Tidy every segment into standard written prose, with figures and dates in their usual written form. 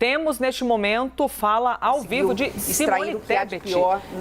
Temos, neste momento, fala ao vivo de Simone Tebet.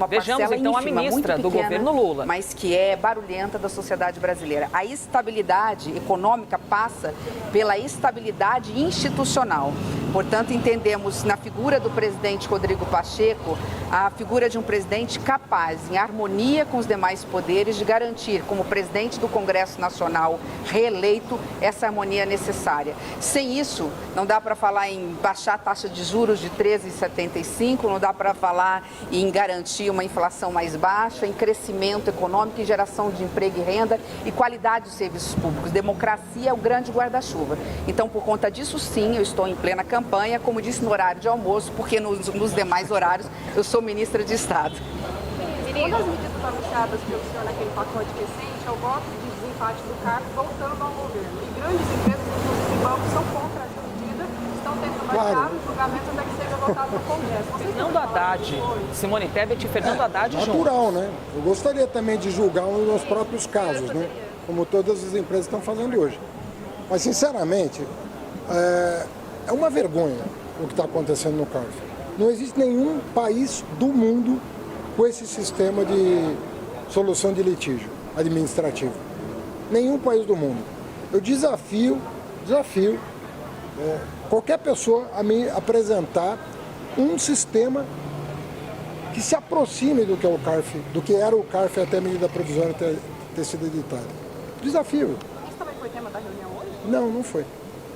Vejamos, então, a ministra do governo Lula. Mas que é barulhenta da sociedade brasileira. A estabilidade econômica passa pela estabilidade institucional. Portanto, entendemos na figura do presidente Rodrigo Pacheco a figura de um presidente capaz, em harmonia com os demais poderes, de garantir, como presidente do Congresso Nacional reeleito, essa harmonia necessária. Sem isso, não dá para falar em baixar a taxa de juros de 13,75, não dá para falar em garantir uma inflação mais baixa, em crescimento econômico, em geração de emprego e renda e qualidade dos serviços públicos. Democracia é o grande guarda-chuva. Então, por conta disso, sim, eu estou em plena campanha, como disse, no horário de almoço, porque nos demais horários eu sou ministra de Estado. Uma das medidas anunciadas pelo senhor naquele pacote recente é o voto de desempate do CARF voltando ao governo. E grandes empresas, inclusive bancos, são contra essa medida, estão tentando adiar o julgamento até que seja votado no Congresso. Fernando Haddad, Simone Tebet e Fernando Haddad juntos. Natural, né? Eu gostaria também de julgar os meus próprios casos, né? Como todas as empresas estão fazendo hoje. Mas, sinceramente, é uma vergonha o que está acontecendo no CARF. Não existe nenhum país do mundo com esse sistema de solução de litígio administrativo. Nenhum país do mundo. Eu desafio qualquer pessoa a me apresentar um sistema que se aproxime do que é o CARF, do que era o CARF até a medida provisória ter sido editada. Desafio. Isso também foi tema da reunião hoje? Não, não foi.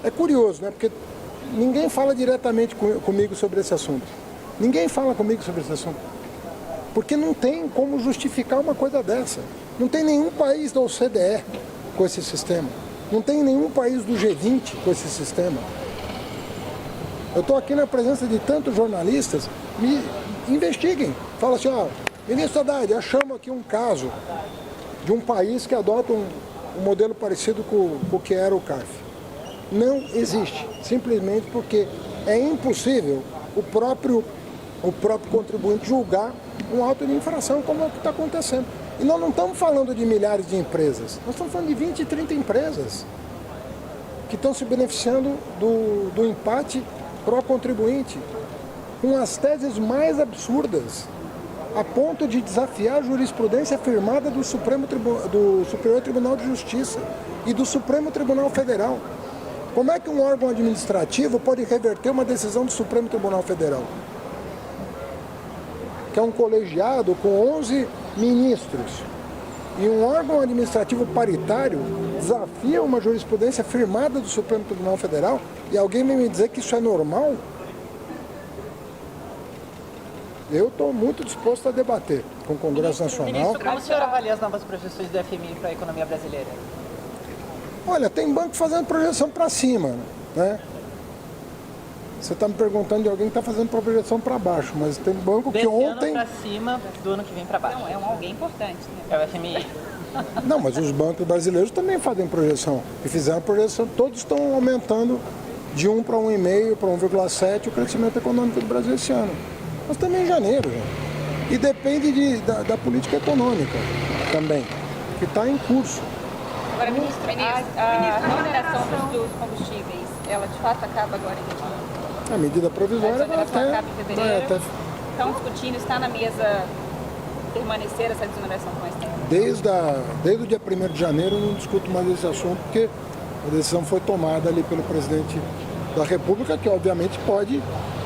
É curioso, né? Porque ninguém fala diretamente comigo sobre esse assunto. Ninguém fala comigo sobre esse assunto. Porque não tem como justificar uma coisa dessa. Não tem nenhum país da OCDE com esse sistema. Não tem nenhum país do G20 com esse sistema. Eu estou aqui na presença de tantos jornalistas, me investiguem. Fala assim, ministro Haddad, achamos aqui um caso de um país que adota um modelo parecido com o que era o CARF. Não existe, simplesmente porque é impossível o próprio contribuinte julgar um auto de infração como é o que está acontecendo. E nós não estamos falando de milhares de empresas, nós estamos falando de 20, 30 empresas que estão se beneficiando do empate pró-contribuinte, com as teses mais absurdas, a ponto de desafiar a jurisprudência afirmada do Superior Tribunal de Justiça e do Supremo Tribunal Federal. Como é que um órgão administrativo pode reverter uma decisão do Supremo Tribunal Federal? Que é um colegiado com 11 ministros. E um órgão administrativo paritário desafia uma jurisprudência firmada do Supremo Tribunal Federal e alguém vem me dizer que isso é normal? Eu estou muito disposto a debater com o Congresso Nacional. Ministro, como o senhor avalia as novas projeções do FMI para a economia brasileira? Olha, tem banco fazendo projeção para cima, né? Você está me perguntando de alguém que está fazendo projeção para baixo, mas tem banco que ontem... para cima, do ano que vem para baixo. Não, é alguém importante, né? É o FMI. Não, mas os bancos brasileiros também fazem projeção. E fizeram projeção, todos estão aumentando de 1 para 1,5 para 1,7 o crescimento econômico do Brasil esse ano. Mas também em janeiro, gente. E depende da política econômica também, que está em curso. Agora, ministro, a remuneração dos combustíveis, ela de fato acaba agora em 2021? A medida provisória vai até... Estão discutindo, está na mesa permanecer essa desoneração com esse tempo? Desde o dia 1º de janeiro eu não discuto mais esse assunto, porque a decisão foi tomada ali pelo presidente da República, que obviamente pode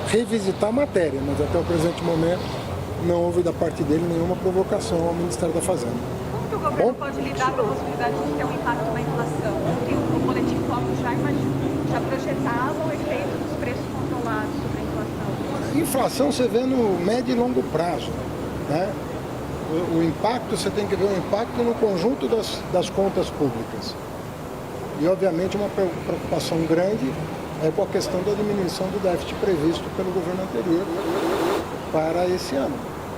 revisitar a matéria, mas até o presente momento não houve da parte dele nenhuma provocação ao Ministério da Fazenda. Como que o governo pode lidar com a possibilidade de ter um impacto na inflação? Porque o Boletim Focus já projetava o efeito dos preços controlados sobre a inflação. Inflação você vê no médio e longo prazo, né? O impacto, você tem que ver o impacto no conjunto das contas públicas. E obviamente uma preocupação grande é com a questão da diminuição do déficit previsto pelo governo anterior para esse ano,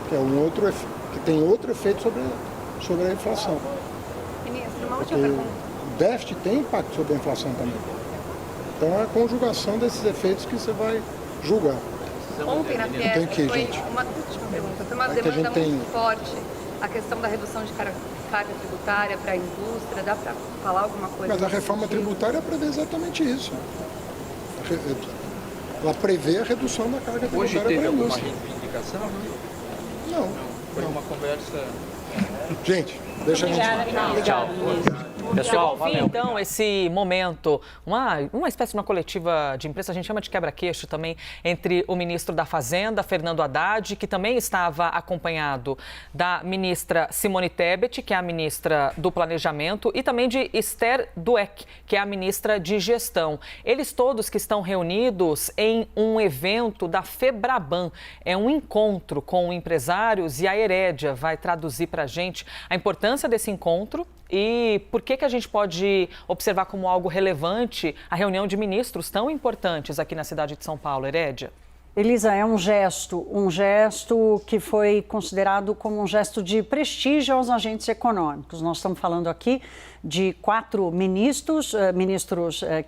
que é que tem outro efeito sobre a inflação. Ministro, uma última pergunta. O déficit tem impacto sobre a inflação também. Então é a conjugação desses efeitos que você vai julgar. Ontem na Fiesp foi uma última pergunta, foi uma demanda muito forte a questão da redução de carga tributária para a indústria. Dá para falar alguma coisa? Mas a reforma tributária prevê exatamente isso. Ela prevê a redução da carga tributária para a indústria. Hoje teve alguma reivindicação? Não. Foi uma conversa... Gente, deixa a gente... Tchau. Pessoal, valeu. Então, esse momento, uma espécie de uma coletiva de imprensa, a gente chama de quebra-queixo também, entre o ministro da Fazenda, Fernando Haddad, que também estava acompanhado da ministra Simone Tebet, que é a ministra do Planejamento, e também de Esther Dweck, que é a ministra de Gestão. Eles todos que estão reunidos em um evento da Febraban. É um encontro com empresários e a Herédia vai traduzir para a gente a importância desse encontro e por que a gente pode observar como algo relevante a reunião de ministros tão importantes aqui na cidade de São Paulo, Herédia? Elisa, é um gesto que foi considerado como um gesto de prestígio aos agentes econômicos. Nós estamos falando aqui de 4 ministros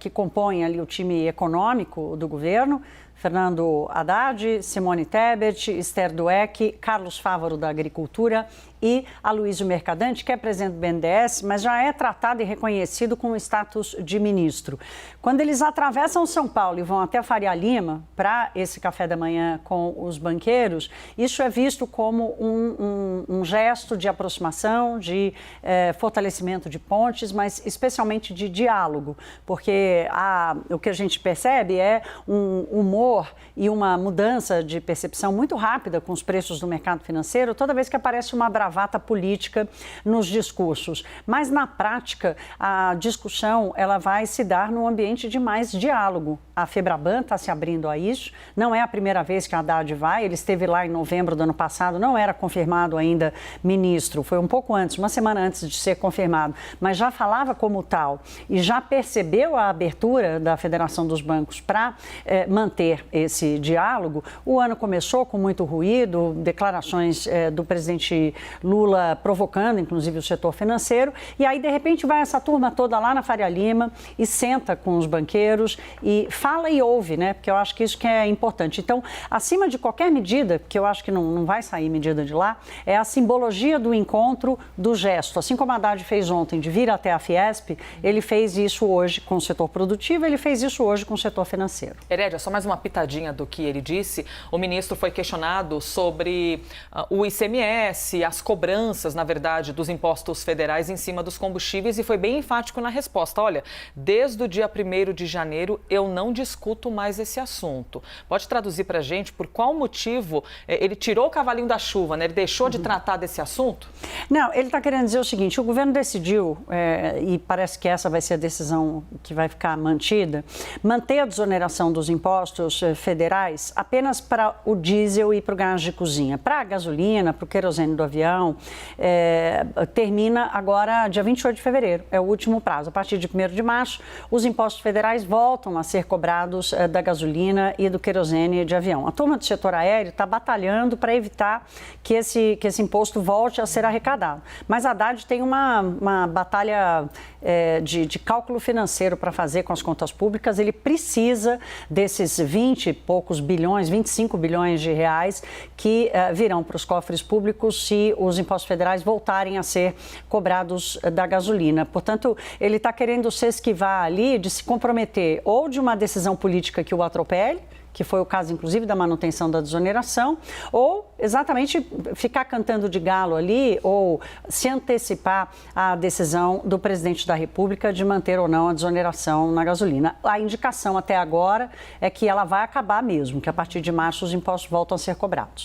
que compõem ali o time econômico do governo: Fernando Haddad, Simone Tebet, Esther Dweck, Carlos Fávaro da Agricultura e Aloysio Mercadante, que é presidente do BNDES, mas já é tratado e reconhecido com o status de ministro. Quando eles atravessam São Paulo e vão até a Faria Lima para esse café da manhã com os banqueiros, isso é visto como um gesto de aproximação, de fortalecimento de pontes, mas especialmente de diálogo, porque o que a gente percebe é um humor e uma mudança de percepção muito rápida com os preços do mercado financeiro toda vez que aparece uma bravata política nos discursos. Mas, na prática, a discussão ela vai se dar num ambiente de mais diálogo. A Febraban está se abrindo a isso. Não é a primeira vez que a Haddad vai. Ele esteve lá em novembro do ano passado. Não era confirmado ainda ministro. Foi um pouco antes, uma semana antes de ser confirmado. Mas já falava como tal e já percebeu a abertura da Federação dos Bancos para manter esse diálogo. O ano começou com muito ruído, declarações do presidente Lula provocando, inclusive, o setor financeiro. E aí, de repente, vai essa turma toda lá na Faria Lima e senta com os banqueiros e fala e ouve, né? Porque eu acho que isso que é importante. Então, acima de qualquer medida, que eu acho que não vai sair medida de lá, é a simbologia do encontro, do gesto. Assim como a Haddad fez ontem de vir até a Fiesp, ele fez isso hoje com o setor produtivo, ele fez isso hoje com o setor financeiro. Herédia, só mais uma pitadinha do que ele disse. O ministro foi questionado sobre o ICMS, as cobranças, na verdade, dos impostos federais em cima dos combustíveis e foi bem enfático na resposta. Olha, desde o dia 1º de janeiro eu não discuto mais esse assunto. Pode traduzir para a gente por qual motivo ele tirou o cavalinho da chuva, né? Ele deixou de tratar desse assunto? Não, ele está querendo dizer o seguinte: o governo decidiu, e parece que essa vai ser a decisão que vai ficar mantida, manter a desoneração dos impostos federais apenas para o diesel e para o gás de cozinha. Para a gasolina, para o querosene do avião, termina agora dia 28 de fevereiro, é o último prazo. A partir de 1º de março, os impostos federais voltam a ser cobrados da gasolina e do querosene de avião. A turma do setor aéreo está batalhando para evitar que esse imposto volte a ser arrecadado. Mas a Haddad tem uma batalha de cálculo financeiro para fazer com as contas públicas. Ele precisa desses 20 e poucos bilhões, 25 bilhões de reais que virão para os cofres públicos se os impostos federais voltarem a ser cobrados da gasolina. Portanto, ele está querendo se esquivar ali de se comprometer ou de uma decisão política que o atropele, que foi o caso, inclusive, da manutenção da desoneração, ou exatamente ficar cantando de galo ali, ou se antecipar à decisão do presidente da República de manter ou não a desoneração na gasolina. A indicação até agora é que ela vai acabar mesmo, que a partir de março os impostos voltam a ser cobrados.